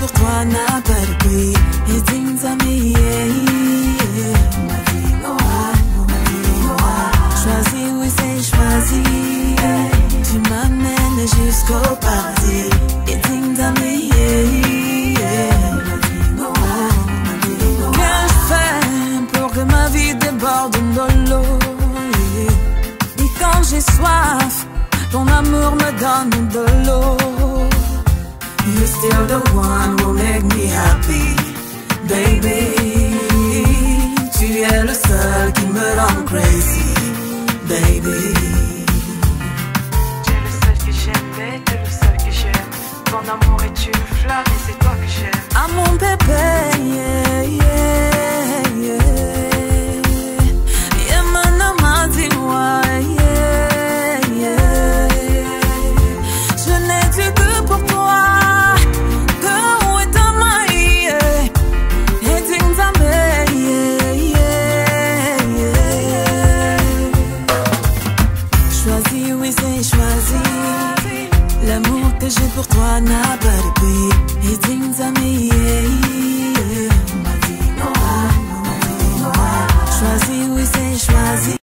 pour toi n'a pas de prix. Et dis-moi, ma vie noire, choisis, oui c'est choisi. Tu m'amènes jusqu'au paradis. Et dis-moi, ma vie noire. Que je fais pour que ma vie déborde de l'eau? Et quand j'ai soif, ton amour me donne de l'eau. You're still the one who make me happy, baby. Tu es le seul qui me rend crazy, baby. Tu es le seul que j'aime, tu es le seul que j'aime. Ton amour est une flamme et c'est toi que j'aime. Ah mon bébé, yeah, yeah, yeah. Yeah, mon amour, dis-moi, yeah, yeah. Je n'ai Dieu que pour toi. L'amour que j'ai pour toi n'a pas de prix. Et dis-moi,